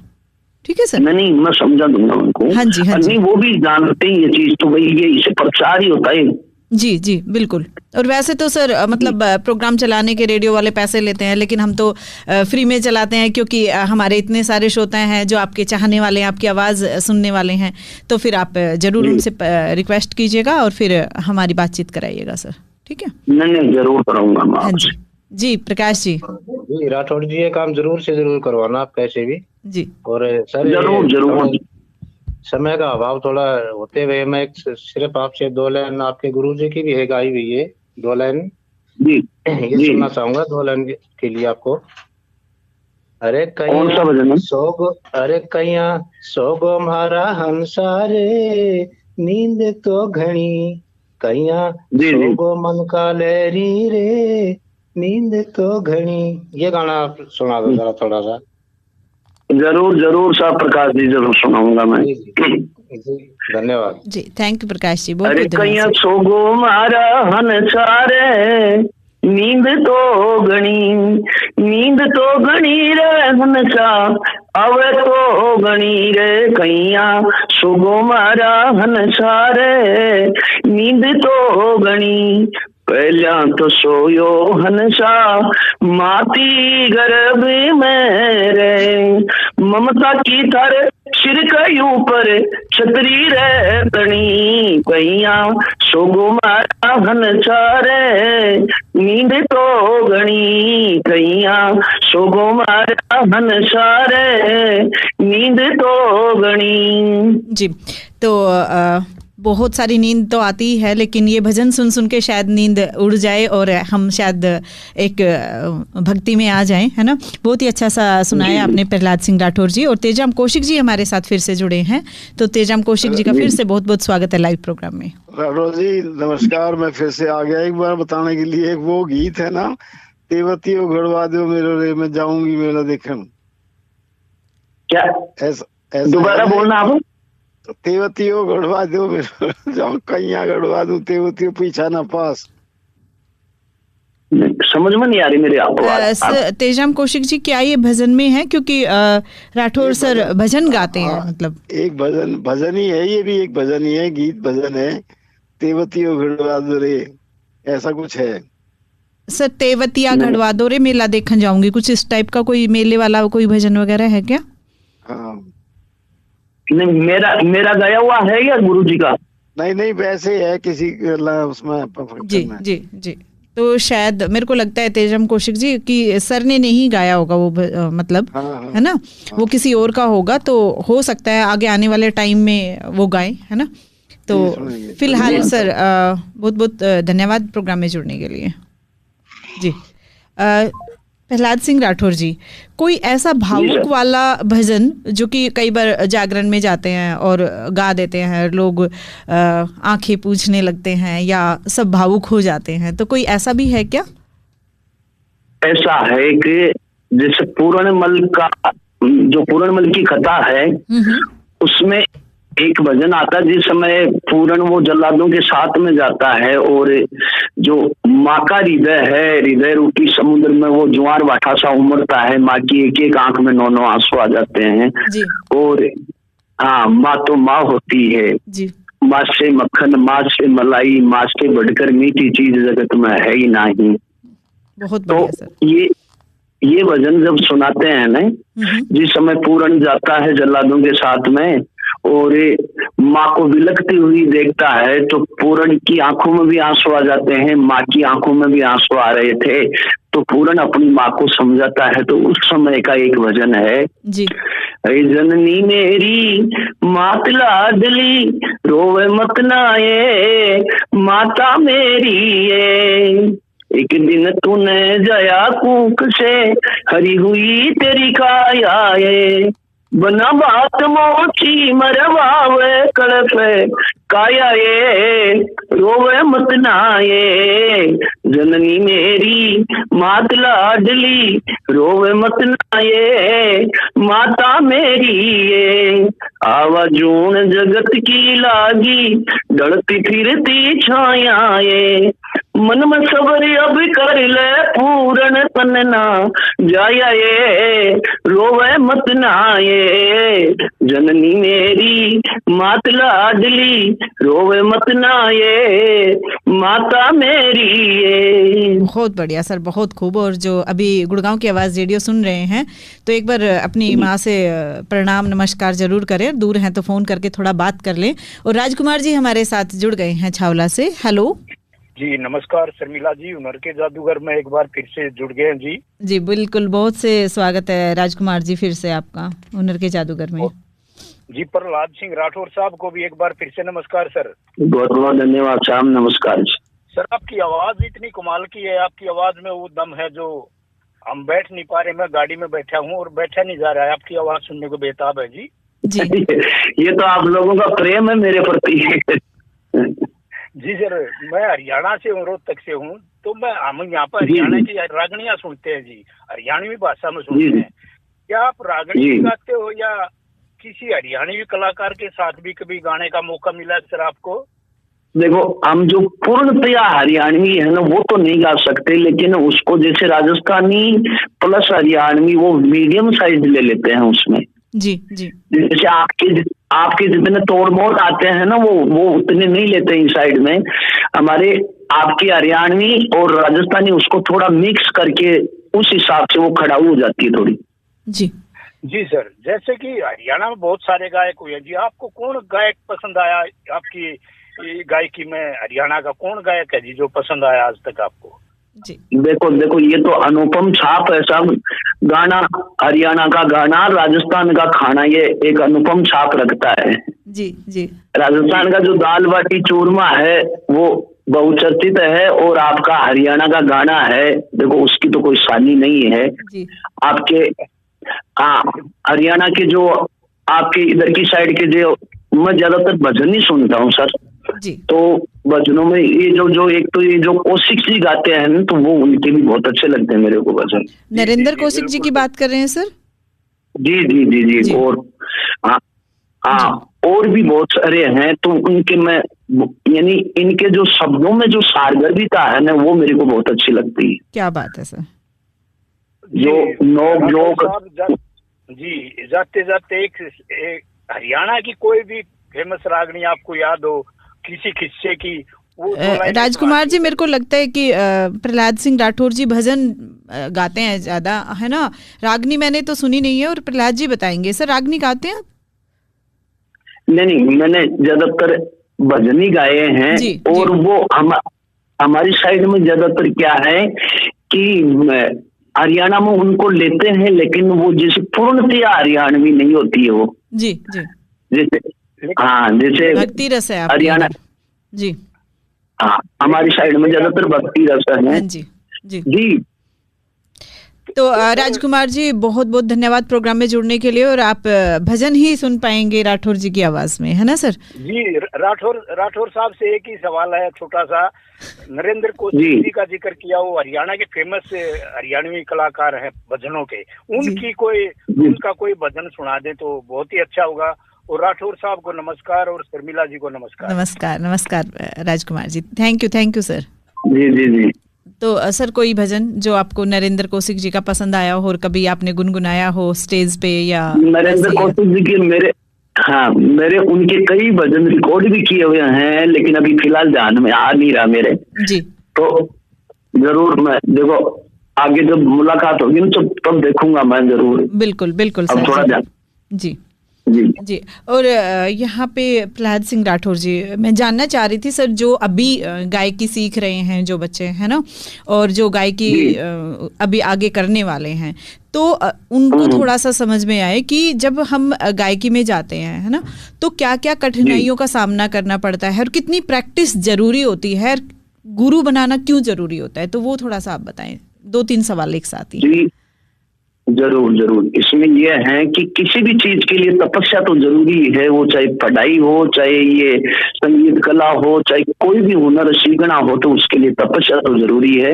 ठीक है सर? नहीं, मैं समझा दूंगा उनको। हाँ जी, हाँ जी। नहीं, वो भी जानते हैं ये चीज, तो भाई ये इसे प्रचार ही होता है। जी जी बिल्कुल। और वैसे तो सर मतलब प्रोग्राम चलाने के रेडियो वाले पैसे लेते हैं, लेकिन हम तो फ्री में चलाते हैं, क्योंकि हमारे इतने सारे श्रोता हैं जो आपके चाहने वाले हैं, आपकी आवाज़ सुनने वाले हैं। तो फिर आप जरूर उनसे रिक्वेस्ट कीजिएगा और फिर हमारी बातचीत कराइएगा सर, ठीक है? नहीं, जरूर कराऊंगा मैं। हाँ जी जी प्रकाश जी। जी राठौड़ जी, ये काम जरूर से जरूर करवाना आप कैसे भी जी। और सर जरूर समय का अभाव थोड़ा होते हुए मैं सिर्फ आपसे 2 लाइन, आपके गुरु जी की भी है गाई हुई है 2 लाइन जी ये सुनना चाहूंगा 2 लाइन के लिए आपको। अरे कैया सोगो मारा हंसारे, नींद तो घनी, कैया सोगो मन का लहरी रे, नींद तो घनी। ये गाना आप सुना दो जरा थोड़ा सा। जरूर साहब, प्रकाश जी जरूर सुनाऊंगा मैं। धन्यवाद जी, थैंक यू प्रकाश जी, बहुत अरे कैया सोगो मारा हंसारे, नींद तो घनी रे हंसा, अवे तो घनी रे, कैया सोगो मारा हंसारे, नींद तो घनी, पहला तो सोयो हंसा माती गर्भ में रे, ममता की थारे सिर के ऊपर छतरी रे तनी, कैया सोगो मारा हंसा रे, नींद तो घनी, कैया सोगो मारा हंसा रे, नींद तो घनी। जी, तो बहुत सारी नींद तो आती है, लेकिन ये भजन सुन सुन के शायद नींद उड़ जाए और हम शायद एक भक्ति में आ जाएं, है ना? बहुत ही अच्छा सा सुनाया आपने प्रहलाद सिंह राठौर जी। और तेजाम कौशिक जी हमारे साथ फिर से जुड़े हैं, तो तेजाम कौशिक जी का फिर से बहुत बहुत स्वागत है लाइव प्रोग्राम में। राठौर जी नमस्कार, मैं फिर से आ गया एक बार बताने के लिए। वो गीत है ना, तेवती घड़वा दो मेरो रे, मैं जाऊंगी मेला देखन, क्या ऐसा दोबारा बोलना आप? तेवती गढ़वा दो मेरे, जाऊं कैया गढ़वा दूं, तेवती पीछा ना पास। समझ में नहीं आ रही मेरी आवाज। तेजाम कौशिक जी, क्या ये भजन में है? क्योंकि राठौर सर भजन गाते हैं, मतलब एक भजन ही है, ये भी एक भजन ही है, गीत भजन है, तेवती गढ़वा दो रे, ऐसा कुछ है सर। तेवतिया गढ़वा दो रे, मेला देखने जाऊंगी, कुछ इस टाइप का कोई मेले वाला कोई भजन वगैरह है क्या? हाँ नहीं, मेरा गया हुआ है या गुरु जी का? नहीं वैसे है किसी उसमें। जी तो शायद मेरे को लगता है तेजम कौशिक जी कि सर ने नहीं गाया होगा वो, मतलब है ना, वो किसी और का होगा, तो हो सकता है आगे आने वाले टाइम में वो गाए, है ना? तो फिलहाल सर बहुत बहुत धन्यवाद प्रोग्राम में जुड़ने के लिए। जी प्रहलाद सिंह राठौर जी, कोई ऐसा भावुक वाला भजन जो कि कई बार जागरण में जाते हैं और गा देते हैं, लोग आंखें पूछने लगते हैं या सब भावुक हो जाते हैं, तो कोई ऐसा भी है क्या? ऐसा है कि जैसे पूरणमल की कथा है, उसमें एक भजन आता है जिस समय पूरण वो जल्लादों के साथ में जाता है, और जो माँ का हृदय है, हृदय रूपी समुद्र में वो ज्वार भाटा सा उमड़ता है, माँ की एक एक आंख में 9 आंसू आ जाते हैं जी। और हाँ, माँ तो माँ होती है जी। माँ से मक्खन, माँ से मलाई, माँ से बढ़कर मीठी चीज जगत में है ही नहीं। बहुत तो ये भजन जब सुनाते हैं ना, जिस समय पूरण जाता है जल्लादों के साथ में, और माँ को विलखती हुई देखता है तो पूरन की आंखों में भी आंसू आ जाते हैं, माँ की आंखों में भी आंसू आ रहे थे। तो पूरन अपनी माँ को समझाता है। तो उस समय का एक भजन है जी। जननी मेरी मात लाडली रोवे मत नाये माता मेरी ये, एक दिन तूने जया कूक से हरी हुई तेरी काया ये, बना बात मोची मरवावे कड़पे काया ये, रोवे मत नाये जननी मेरी मात लाडली रोवे मत नाये माता मेरी ये, आवाजून जगत की लागी डरती फिरती छाया ये, मन में सबर अब कर ले पूरन तनना जाया ये, रोवे मत नाये जननी मेरी मात लाडली रोवे मत नाये माता मेरी ये। बहुत बढ़िया सर, बहुत खूब। और जो अभी गुड़गांव की आवाज़ रेडियो सुन रहे हैं तो एक बार अपनी माँ से प्रणाम नमस्कार जरूर करें, दूर हैं तो फ़ोन करके थोड़ा बात कर लें। और राजकुमार जी हमारे साथ जुड़ गए हैं छावला से। हेलो जी, नमस्कार शर्मिला जी, हुनर के जादूगर में एक बार फिर से जुड़ गए हैं जी। जी बिल्कुल, बहुत से स्वागत है राजकुमार जी फिर से आपका हुनर के जादूगर में। जी, प्रहलाद सिंह राठौर साहब को भी एक बार फिर से नमस्कार सर। बहुत बहुत धन्यवाद साहब, नमस्कार सर। आपकी आवाज इतनी कमाल की है, आपकी आवाज में वो दम है जो हम बैठ नहीं पा रहे। मैं गाड़ी में बैठा हूँ और बैठा नहीं जा रहा है, आपकी आवाज सुनने को बेताब है जी। ये तो आप लोगों का प्रेम है मेरे प्रति। जी सर, मैं हरियाणा से हूँ, रोहतक से हूँ। तो हम यहाँ पर हरियाणा की रागनियाँ सुनते हैं जी, हरियाणवी भाषा में सुनते हैं। क्या आप रागनी गाते हो या किसी हरियाणवी कलाकार के साथ भी कभी गाने का मौका मिला सर आपको? देखो, हम जो पूर्णतया हरियाणवी है ना वो तो नहीं गा सकते, लेकिन उसको जैसे राजस्थानी प्लस हरियाणवी वो मीडियम साइज ले लेते हैं उसमें। जी जी। जैसे आपके जितने तोड़ मोड़ आते हैं ना वो उतने नहीं लेते इस साइड में। हमारे आपकी हरियाणवी और राजस्थानी उसको थोड़ा मिक्स करके उस हिसाब से वो खड़ाऊ हो जाती है थोड़ी। जी जी सर, जैसे कि हरियाणा में बहुत सारे गायक हुए जी, आपको कौन गायक पसंद आया? आपकी गायकी में हरियाणा का कौन गायक है जी जो पसंद आया आज तक आपको? जी देखो ये तो अनुपम छाप है सब। गाना हरियाणा का गाना, राजस्थान का खाना, ये एक अनुपम छाप रखता है। जी जी। राजस्थान का जो दाल बाटी चूरमा है वो बहुचर्चित है, और आपका हरियाणा का गाना है, देखो उसकी तो कोई सानी नहीं है जी। आपके हरियाणा के जो आपके इधर की साइड के जो, मैं ज्यादातर भजन ही सुनता हूँ सर जी। तो भजनों में ये जो एक तो ये जो कौशिक जी गाते हैं ना, तो वो उनके भी बहुत अच्छे लगते हैं मेरे को भजन। नरेंद्र कौशिक जी की बात कर रहे हैं सर? जी जी जी जी, जी। और और भी बहुत सारे हैं, तो उनके मैं यानी इनके जो शब्दों में जो सारगर्भिता है ना वो मेरे को बहुत अच्छी लगती है। क्या बात है सर। जो नोक जोक जी। जाते जाते एक हरियाणा की कोई भी फेमस रागनी आपको याद हो किसी किस्से की? राजकुमार जी, मेरे को लगता है कि प्रहलाद सिंह राठौर जी भजन गाते हैं ज्यादा, है ना? रागनी मैंने तो सुनी नहीं है, और प्रहलाद जी बताएंगे। सर रागनी गाते हैं? नहीं, मैंने ज्यादातर भजन ही गाए हैं। और वो हमारी साइड में ज्यादातर क्या है कि हरियाणा में उनको लेते हैं, लेकिन वो जैसे पूर्णतया हरियाणवी नहीं होती है वो। जी जी। जैसे भक्ति रस है हरियाणा जी। हमारी साइड में ज्यादातर भक्ति रस है। जी जी जी। तो राजकुमार जी बहुत बहुत धन्यवाद प्रोग्राम में जुड़ने के लिए, और आप भजन ही सुन पाएंगे राठौर जी की आवाज में, है ना सर? जी। राठौर साहब से एक ही सवाल है छोटा सा। नरेंद्र कौशिक जी का जिक्र किया, वो हरियाणा के फेमस हरियाणवी कलाकार हैं भजनों के, उनका कोई भजन सुना दे तो बहुत ही अच्छा होगा। और राठौर साहब को नमस्कार और शर्मिला जी को नमस्कार। नमस्कार नमस्कार Rajkumar ji, thank you sir. जी जी जी। तो सर कोई भजन जो आपको नरेंद्र कौशिक जी का पसंद आया हो और कभी आपने गुनगुनाया हो स्टेज पे? या नरेंद्र कौशिक जी के मेरे उनके कई भजन रिकॉर्ड भी किए हुए हैं, लेकिन अभी फिलहाल ध्यान में आ नहीं रहा मेरे जी। तो जरूर मैं देखो आगे जब मुलाकात होगी ना तो तब देखूंगा मैं जरूर। बिल्कुल बिल्कुल अब थोड़ा ध्यान। जी जी। और यहाँ पे प्रहलाद सिंह राठौर जी, मैं जानना चाह रही थी सर, जो अभी गायकी सीख रहे हैं जो बच्चे हैं ना, और जो गायकी अभी आगे करने वाले हैं, तो उनको थोड़ा सा समझ में आए कि जब हम गायकी में जाते हैं, है ना, तो क्या क्या कठिनाइयों का सामना करना पड़ता है और कितनी प्रैक्टिस जरूरी होती है, गुरु बनाना क्यों जरूरी होता है, तो वो थोड़ा सा आप बताएं। 2-3 सवाल एक साथ ही। जरूर जरूर। इसमें यह है कि किसी भी चीज के लिए तपस्या तो जरूरी है, वो चाहे पढ़ाई हो, चाहे ये संगीत कला हो, चाहे कोई भी हुनर सीखना हो, तो उसके लिए तपस्या तो जरूरी है।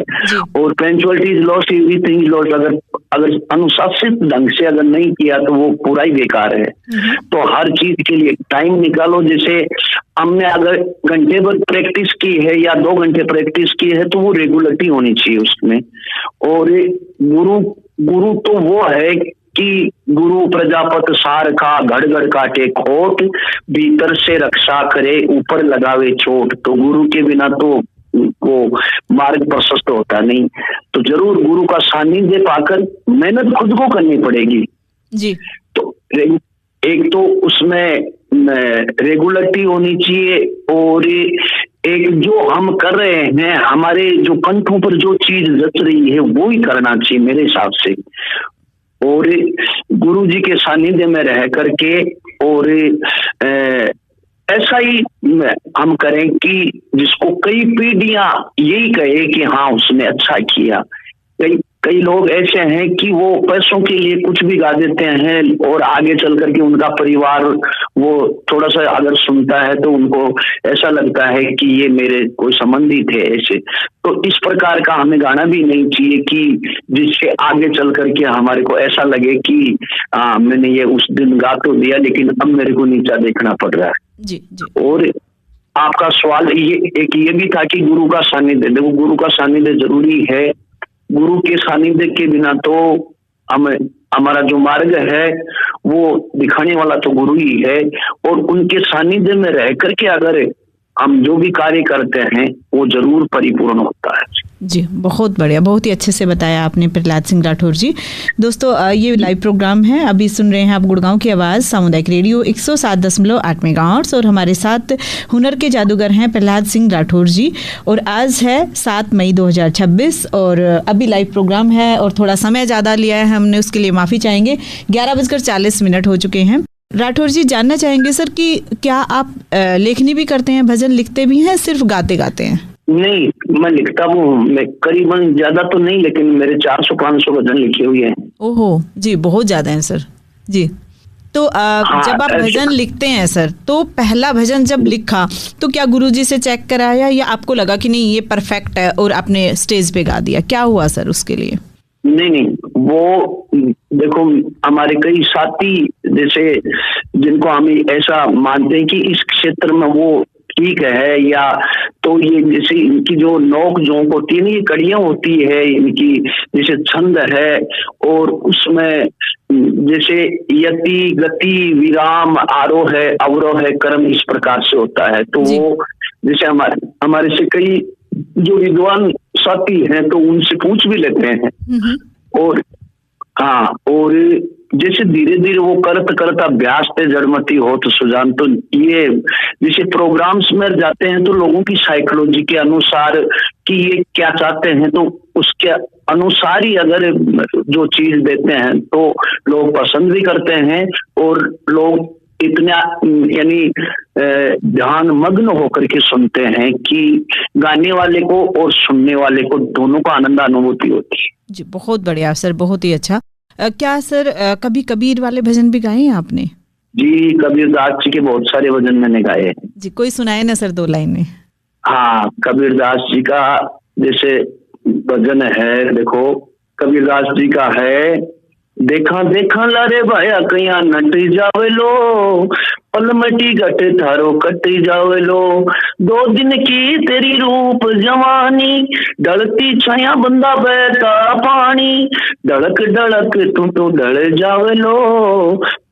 और punctuality is lost, everything is lost. अगर अनुशासित ढंग से अगर नहीं किया तो वो पूरा ही बेकार है। तो हर चीज के लिए टाइम निकालो। जैसे हमने अगर घंटे भर प्रैक्टिस की है या 2 घंटे प्रैक्टिस की है, तो वो रेगुलरिटी होनी चाहिए उसमें। और गुरु तो वो है कि गुरु प्रजापत सार का, घड़ घड़ काटे खोट, भीतर से रक्षा करे, ऊपर लगावे चोट। तो गुरु के बिना तो वो मार्ग प्रशस्त होता नहीं। तो जरूर गुरु का सानिध्य पाकर मेहनत खुद को करनी पड़ेगी जी। तो एक तो उसमें रेगुलरिटी होनी चाहिए, और एक जो हम कर रहे हैं, हमारे जो कंठों पर जो चीज जच रही है वो ही करना चाहिए मेरे हिसाब से। और गुरु जी के सानिध्य में रह करके और ऐसा ही हम करें कि जिसको कई पीढ़ियां यही कहे कि हाँ उसने अच्छा किया। कई लोग ऐसे हैं कि वो पैसों के लिए कुछ भी गा देते हैं, और आगे चल करके उनका परिवार वो थोड़ा सा अगर सुनता है तो उनको ऐसा लगता है कि ये मेरे कोई संबंधी थे ऐसे। तो इस प्रकार का हमें गाना भी नहीं चाहिए कि जिससे आगे चल करके हमारे को ऐसा लगे कि मैंने ये उस दिन गा तो दिया, लेकिन अब मेरे को नीचा देखना पड़ रहा है। जी, जी। और आपका सवाल ये भी था कि गुरु का सानिध्य। देखो, गुरु का सानिध्य जरूरी है। गुरु के सानिध्य के बिना तो हमारा जो मार्ग है वो दिखाने वाला तो गुरु ही है। और उनके सानिध्य में रह करके अगर हम जो भी कार्य करते हैं वो जरूर परिपूर्ण होता है। जी, बहुत बढ़िया, बहुत ही अच्छे से बताया आपने प्रहलाद सिंह राठौर जी। दोस्तों, ये लाइव प्रोग्राम है, अभी सुन रहे हैं आप गुड़गांव की आवाज़ सामुदायिक रेडियो 107.8 मेगाहर्ट्ज़, और हमारे साथ हुनर के जादूगर हैं प्रहलाद सिंह राठौर जी। और आज है 7 मई 2026 और अभी लाइव प्रोग्राम है और थोड़ा समय ज़्यादा लिया है हमने, उसके लिए माफ़ी चाहेंगे। 11:40 हो चुके हैं। राठौर जी, जानना चाहेंगे सर कि क्या आप लेखनी भी करते हैं, भजन लिखते भी हैं, सिर्फ गाते गाते हैं? नहीं, मैं लिखता हूँ। मैं करीबन ज्यादा तो नहीं, लेकिन मेरे 400-500 भजन लिखे हुए हैं। ओहो जी, बहुत ज्यादा है सर जी। तो जब आप भजन लिखते हैं सर, तो पहला भजन जब लिखा तो क्या गुरुजी से चेक कराया या आपको लगा कि नहीं ये परफेक्ट है और आपने स्टेज पे गा दिया? क्या हुआ सर उसके लिए? नहीं, वो देखो, हमारे कई साथी जैसे जिनको हम ऐसा मानते हैं कि इस क्षेत्र में वो ठीक है, या तो ये जैसे इनकी जो नोक झोंक होती है ना, ये कड़ियां होती है इनकी, जैसे छंद है और उसमें जैसे यति गति विराम आरोह है अवरोह है क्रम इस प्रकार से होता है। तो वो जैसे हमारे से कई जो विद्वान साथी हैं तो उनसे पूछ भी लेते हैं। और हाँ, और जैसे धीरे धीरे वो करत अभ्यास पे जड़मती हो तो सुजान। तो ये जैसे प्रोग्राम्स में जाते हैं तो लोगों की साइकोलॉजी के अनुसार कि ये क्या चाहते हैं, तो उसके अनुसार ही अगर जो चीज देते हैं तो लोग पसंद भी करते हैं, और लोग इतना यानी ध्यान मग्न होकर के सुनते हैं कि गाने वाले को और सुनने वाले को दोनों को आनंद अनुभूति होती है। जी, बहुत बढ़िया सर, बहुत ही अच्छा। क्या सर कभी कबीर वाले भजन भी गाए हैं आपने? जी, कबीरदास जी के बहुत सारे भजन मैंने गाए हैं। जी, कोई सुनाए ना सर 2 लाइन में? हाँ, कबीरदास जी का जैसे भजन है, देखो कबीरदास जी का है, देखा देखा लारे भाया कया नट जावे लो, पल मटी गट थारो कट जावे लो, 2 दिन की तेरी रूप जवानी, ढलती छाया बंदा बहता पानी, ढड़क ढड़क तू तो ढल जावे लो,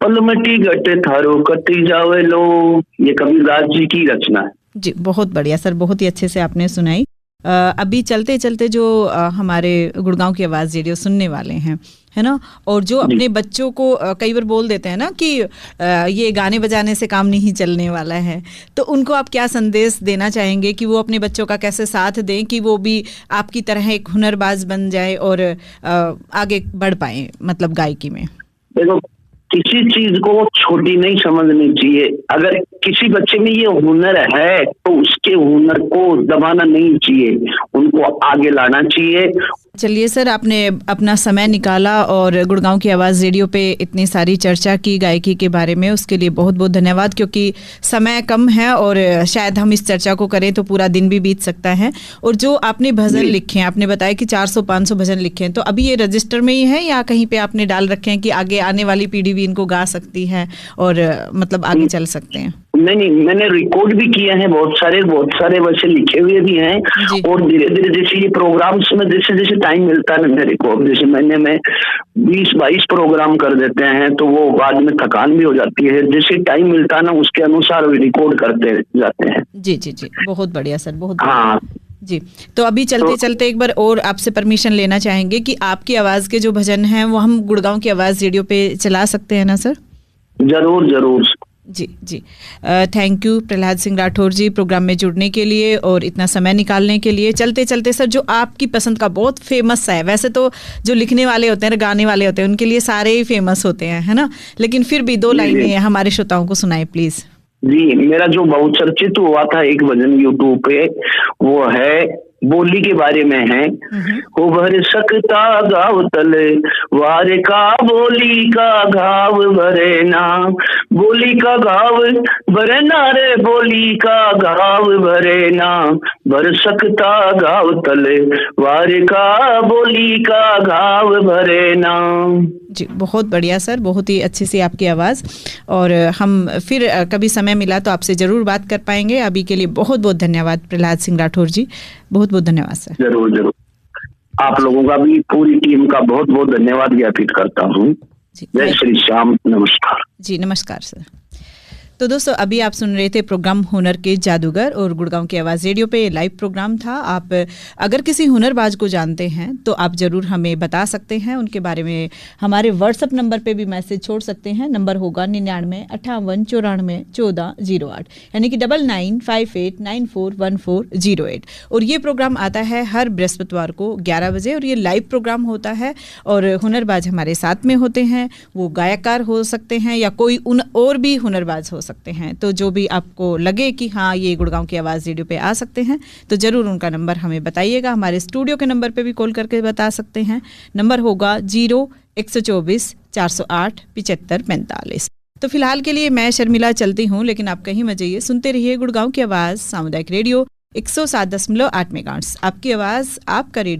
पल मटी गट थारो कट जावे लो। ये कबीरदास जी की रचना है। जी, बहुत बढ़िया सर, बहुत ही अच्छे से आपने सुनाई। अभी चलते चलते जो हमारे गुड़गांव की आवाज़ रेडियो सुनने वाले हैं, है ना, और जो अपने बच्चों को कई बार बोल देते हैं ना कि ये गाने बजाने से काम नहीं चलने वाला है, तो उनको आप क्या संदेश देना चाहेंगे कि वो अपने बच्चों का कैसे साथ दें कि वो भी आपकी तरह एक हुनरबाज बन जाए और आगे बढ़ पाए, मतलब गायकी में? देखो, किसी चीज को छोटी नहीं समझनी चाहिए। अगर किसी बच्चे में ये हुनर है तो उसके हुनर को दबाना नहीं चाहिए, उनको आगे लाना चाहिए। चलिए सर, आपने अपना समय निकाला और गुड़गांव की आवाज़ रेडियो पे इतनी सारी चर्चा की गायकी के बारे में, उसके लिए बहुत बहुत धन्यवाद, क्योंकि समय कम है और शायद हम इस चर्चा को करें तो पूरा दिन भी बीत सकता है। और जो आपने भजन लिखे हैं, आपने बताया कि 400-500 भजन लिखे हैं, तो अभी ये रजिस्टर में ही है या कहीं पे आपने डाल रखे हैं कि आगे आने वाली पीढ़ी भी इनको गा सकती है और मतलब आगे चल सकते हैं? नहीं, मैंने रिकॉर्ड भी किए हैं बहुत सारे वैसे लिखे हुए भी हैं। और धीरे धीरे जैसे ये प्रोग्राम्स में जैसे जैसे टाइम मिलता है मेरे को, जैसे महीने में 20-22 प्रोग्राम कर देते हैं तो वो बाद में थकान भी हो जाती है। जैसे टाइम मिलता है ना उसके अनुसार रिकॉर्ड करते जाते हैं। जी जी जी, बहुत बढ़िया सर, बहुत हाँ जी। तो अभी चलते चलते एक बार और आपसे परमिशन लेना चाहेंगे कि आपकी आवाज़ के जो भजन हैं वो हम गुड़गांव की आवाज़ रेडियो पे चला सकते हैं ना सर? जरूर जरूर जी जी। Thank you Prahlad Singh Rathore ji, programme में जुड़ने के लिए और इतना समय निकालने के लिए। चलते चलते सर, जो आपकी पसंद का बहुत फेमस है, वैसे तो जो लिखने वाले होते हैं, गाने वाले होते हैं, उनके लिए सारे ही फेमस होते हैं, है ना, लेकिन फिर भी 2 लाइनें हमारे श्रोताओं को सुनाए प्लीज। जी, मेरा जो बहुचर्चित हुआ था एक भजन यूट्यूब पे, वो है बोली के बारे में है। हो भर सकता गाँव तले वारे का, बोली का घाव भरे ना, बोली का घाव भरे ना रे, बोली का घाव भरे ना, भर सकता गाँव तले वारे का, बोली का घाव भरे ना। जी, बहुत बढ़िया सर, बहुत ही अच्छी सी आपकी आवाज़। और हम फिर कभी समय मिला तो आपसे ज़रूर बात कर पाएंगे। अभी के लिए बहुत बहुत धन्यवाद प्रहलाद सिंह राठौर जी, बहुत बहुत धन्यवाद सर। जरूर जरूर, आप लोगों का भी, पूरी टीम का बहुत बहुत धन्यवाद ज्ञापित करता हूँ। जय श्री श्याम, नमस्कार। जी नमस्कार सर। तो दोस्तों, अभी आप सुन रहे थे प्रोग्राम हुनर के जादूगर और गुड़गांव की आवाज़ रेडियो पे लाइव प्रोग्राम था। आप अगर किसी हुनरबाज को जानते हैं तो आप ज़रूर हमें बता सकते हैं, उनके बारे में हमारे व्हाट्सएप नंबर पे भी मैसेज छोड़ सकते हैं। नंबर होगा 9958941408, यानी कि 9958941408। और ये प्रोग्राम आता है हर बृहस्पतिवार को 11 बजे और ये लाइव प्रोग्राम होता है। और हुनरबाज हमारे साथ में होते हैं, वो गायकार हो सकते हैं या कोई और भी हुनरबाज हो सकते हैं। तो जो भी आपको लगे कि हाँ ये गुड़गांव की आवाज़ रेडियो पे आ सकते हैं तो ज़रूर उनका नंबर हमें बताइएगा। हमारे स्टूडियो के नंबर पे भी कॉल करके बता सकते हैं। नंबर होगा 0124 408 7545। तो फिलहाल के लिए मैं शर्मिला चलती हूँ, लेकिन आप कहीं मत जाइए, सुनते रहिए गुड़गांव की आवाज़ सामुदायिक रेडियो 107.8 मेगाहर्ट्ज़। आपकी आवाज़, आपका रेडियो।